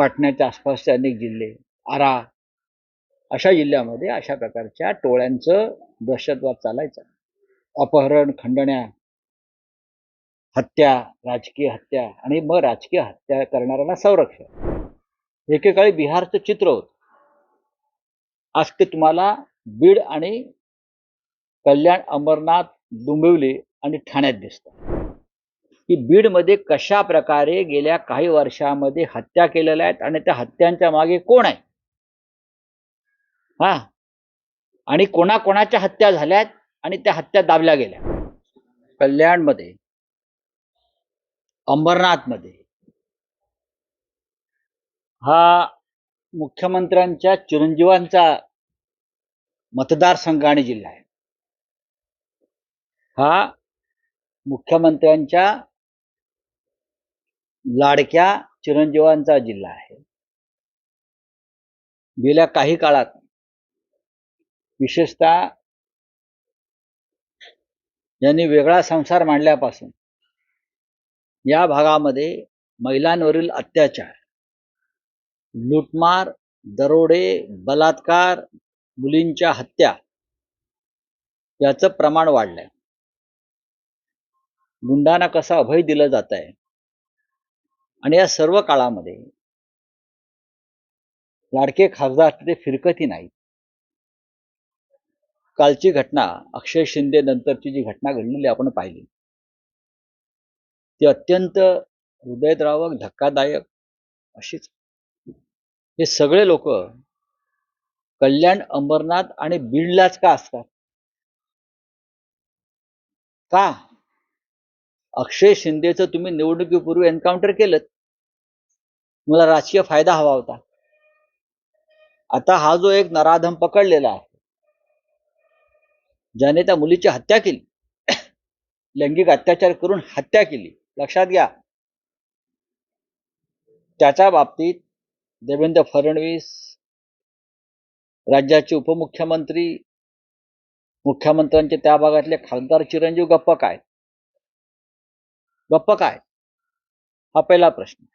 पाटण्याच्या आसपासचे अनेक जिल्हे, आरा अशा जिल्ह्यामध्ये अशा प्रकारच्या टोळ्यांचं दहशतवाद चालायचा. अपहरण, खंडण्या, हत्या, राजकीय हत्या आणि मग राजकीय हत्या करणाऱ्याला संरक्षण. एकेकाळी बिहारचं चित्र होतं. आज ते तुम्हाला बीड आणि कल्याण, अमरनाथ, डोंबिवली आणि ठाण्यात दिसतं. की बीडमध्ये कशा प्रकारे गेल्या काही वर्षामध्ये हत्या केलेल्या आहेत आणि त्या हत्यांच्या मागे कोण आहे, हा, आणि कोणाकोणाच्या हत्या झाल्यात आणि त्या हत्या दाबल्या गेल्या. कल्याणमध्ये, अंबरनाथमध्ये हा मुख्यमंत्र्यांच्या चिरंजीवांचा मतदारसंघ आणि जिल्हा आहे. हा मुख्यमंत्र्यांच्या लाडक्या चिरंजीवांचा जिल्हा आहे. गेल्या काही काळात विशेषतः यांनी वेगळा संसार मांडल्यापासून या भागामध्ये महिलांवरील अत्याचार, लूटमार, दरोडे, बलात्कार, मुलींच्या हत्या याचं प्रमाण वाढलंय. गुंडांना कसं अभय दिलं जात आहे आणि या सर्व काळामध्ये लाडके खासदार ते फिरकतही नाही. कालची घटना, अक्षय शिंदे नंतरची जी घटना घडलेली आपण पाहिली, ती अत्यंत हृदयद्रावक, धक्कादायक अशीच. हे सगळे लोक कल्याण, अंबरनाथ आणि बीडलाच का असतात? का? अक्षय शिंदेचं तुम्ही निवडणुकीपूर्वी एन्काउंटर केलं, मला राजकीय फायदा हवा होता. आता हा जो एक नराधम पकडलेला आहे, ज्याने त्या मुलीची हत्या केली, लैंगिक अत्याचार करून हत्या केली, लक्षात घ्या, त्याच्या बाबतीत देवेंद्र फडणवीस, राज्याचे उपमुख्यमंत्री, मुख्यमंत्र्यांचे त्या भागातले खासदार चिरंजीव गप्प काय? गप्प काय? हा पहिला प्रश्न.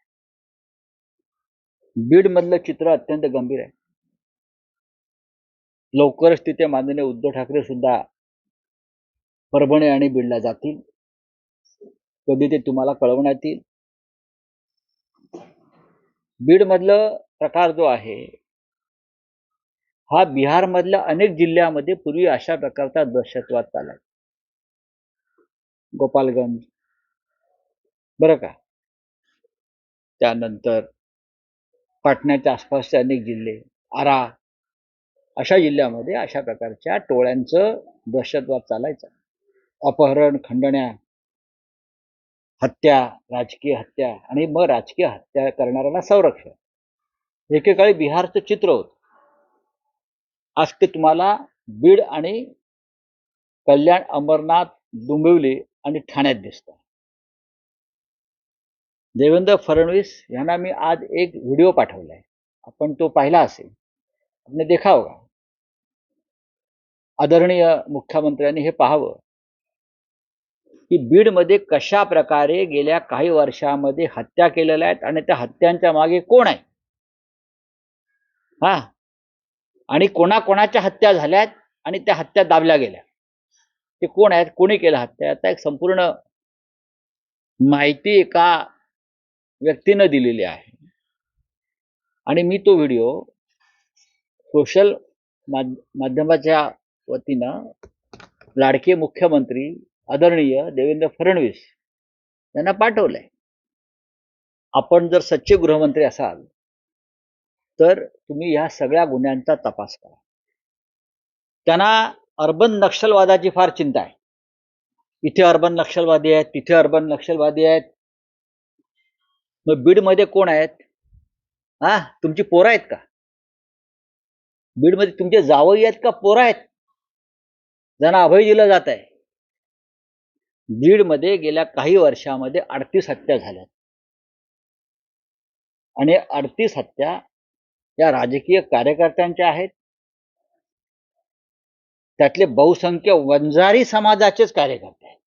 बीड मधलं चित्र अत्यंत गंभीर आहे. लवकरच तिथे माननीय उद्धव ठाकरे सुद्धा परभणी आणि बीडला जातील. कधी ते तुम्हाला कळवण्यात येईल. बीड मधलं प्रकार जो आहे हा बिहार मधल्या अनेक जिल्ह्यामध्ये पूर्वी अशा प्रकारचा दहशतवाद चालाय. गोपालगंज, बरं का, त्यानंतर पाटण्याच्या आसपासचे अनेक जिल्हे, आरा अशा जिल्ह्यामध्ये अशा प्रकारच्या टोळ्यांचं दहशतवाद चालायचा. अपहरण, खंडण्या, हत्या, राजकीय हत्या आणि मग राजकीय हत्या करणाऱ्याला संरक्षण. एकेकाळी बिहारचं चित्र होतं. आज ते तुम्हाला बीड आणि कल्याण, अमरनाथ, डोंबिवली आणि ठाण्यात दिसतं. देवेंद्र फडणवीस यांना मी आज एक व्हिडिओ पाठवलाय, आपण तो पाहिला असेल, आपने देखा होगा. आदरणीय मुख्यमंत्र्यांनी हे पाहावं की बीडमध्ये कशा प्रकारे गेल्या काही वर्षामध्ये हत्या केलेल्या आहेत आणि त्या हत्यांच्या मागे कोण आहे, हा, आणि कोणाकोणाच्या हत्या झाल्यात आणि त्या हत्या दाबल्या गेल्या, ते कोण आहेत, कोणी केलं हत्या, आता एक संपूर्ण माहिती एका व्यक्तीनं दिलेली आहे. आणि मी तो व्हिडिओ सोशल माध्यमाच्या वतीनं लाडके मुख्यमंत्री आदरणीय देवेंद्र फडणवीस यांना पाठवलंय. आपण जर सच्चे गृहमंत्री असाल तर तुम्ही ह्या सगळ्या गुन्ह्यांचा तपास करा. त्यांना अर्बन नक्षलवादाची फार चिंता आहे. इथे अर्बन नक्षलवादी आहेत, तिथे अर्बन नक्षलवादी आहेत. मग बीडमध्ये कोण आहेत? हा, तुमची पोरं आहेत का? बीडमध्ये तुमचे जावई आहेत का पोरं आहेत ज्यांना अभय दिलं जात आहे? बीडमध्ये गेल्या काही वर्षामध्ये 38 हत्या झाल्यात आणि 38 हत्या या राजकीय कार्यकर्त्यांच्या आहेत. त्यातले बहुसंख्य वंजारी समाजाचेच कार्यकर्ते आहेत.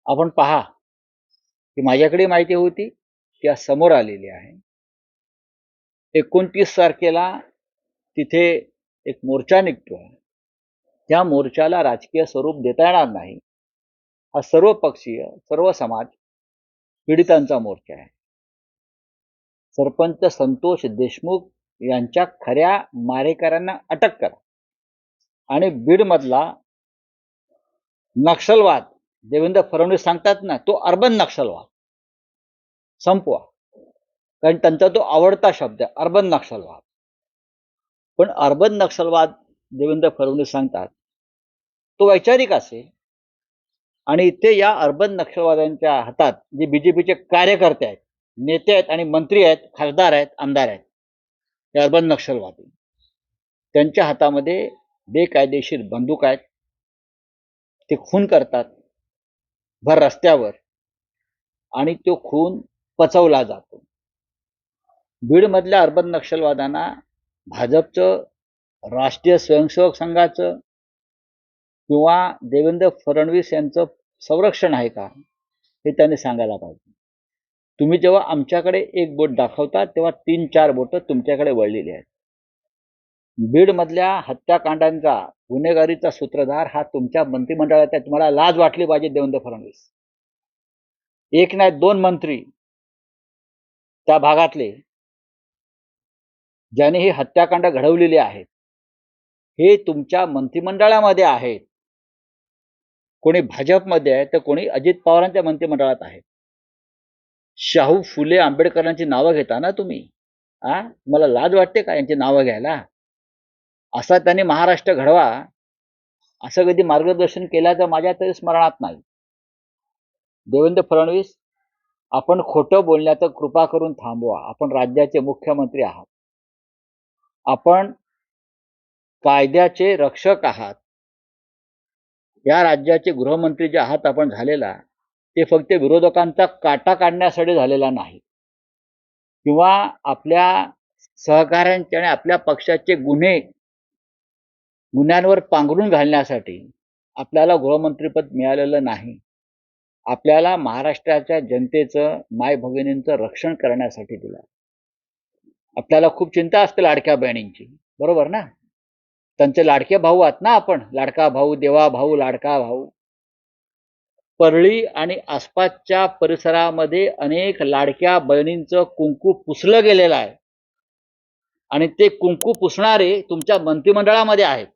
आपण पहा की माझ्याकडे माहिती होती, की आज समोर आलेली आहे. 29 तारखेला तिथे एक मोर्चा निघतोय. त्या मोर्चाला राजकीय स्वरूप देता येणार नाही. हा सर्व पक्षीय, सर्व समाज पीडितांचा मोर्चा आहे. सरपंच संतोष देशमुख यांच्या खऱ्या मारेकऱ्यांना अटक करा आणि बीडमधला नक्षलवाद देवेंद्र फडणवीस सांगतात ना, तो अर्बन नक्षलवाद संपवा. कारण त्यांचा तो आवडता शब्द आहे, अर्बन नक्षलवाद. पण अर्बन नक्षलवाद देवेंद्र फडणवीस सांगतात तो वैचारिक असेल आणि इथे या अर्बन नक्षलवाद्यांच्या हातात जे बीजेपीचे कार्यकर्ते आहेत, नेते आहेत आणि मंत्री आहेत, खासदार आहेत, आमदार आहेत, हे अर्बन नक्षलवादी, त्यांच्या हातामध्ये बेकायदेशीर बंदूक आहेत. ते खून करतात भर रस्त्यावर आणि तो खून पचवला जातो. बीडमधल्या अर्बन नक्षलवाद्यांना भाजपचं, राष्ट्रीय स्वयंसेवक संघाचं किंवा देवेंद्र फडणवीस यांचं संरक्षण आहे का, हे त्यांनी सांगायला पाहिजे. तुम्ही जेव्हा आमच्याकडे एक बोट दाखवता तेव्हा 3-4 बोटं तुमच्याकडे वळलेली आहेत. बीडमधल्या हत्याकांडांचा, गुन्हेगारीचा सूत्रधार हा तुमच्या मंत्रिमंडळात आहे. तुम्हाला लाज वाटली पाहिजे देवेंद्र फडणवीस. एक नाही 2 मंत्री त्या भागातले ज्याने ही हत्याकांड घडवलेली आहेत, हे तुमच्या मंत्रिमंडळामध्ये आहेत. कोणी भाजपमध्ये आहे तर कोणी अजित पवारांच्या मंत्रिमंडळात आहे. शाहू फुले आंबेडकरांची नावं घेता ना तुम्ही. मला लाज वाटते का यांची नावं घ्यायला? असा त्यांनी महाराष्ट्र घडवा असं कधी मार्गदर्शन केल्याचं माझ्या तरी स्मरणात नाही. देवेंद्र फडणवीस, आपण खोटं बोलण्याचं कृपा करून थांबवा. आपण राज्याचे मुख्यमंत्री आहात, आपण कायद्याचे रक्षक आहात. या राज्याचे गृहमंत्री जे आहात आपण झालेला, ते फक्त विरोधकांचा काटा काढण्यासाठी झालेला नाही किंवा आपल्या सहकाऱ्यांचे आणि आपल्या पक्षाचे गुन्ह्यांवर पांघरून घालण्यासाठी आपल्याला गृहमंत्रीपद मिळालेलं नाही. आपल्याला महाराष्ट्राच्या जनतेचं, माय भगिनींचं रक्षण करण्यासाठी दिलं. आपल्याला खूप चिंता असते लाडक्या बहिणींची, बरोबर ना? त्यांचे लाडके भाऊ आहात ना आपण. लाडका भाऊ, देवा भाऊ, लाडका भाऊ. परळी आणि आसपासच्या परिसरामध्ये अनेक लाडक्या बहिणींचं कुंकू पुसलं गेलेलं आहे आणि ते कुंकू पुसणारे तुमच्या मंत्रिमंडळामध्ये आहेत.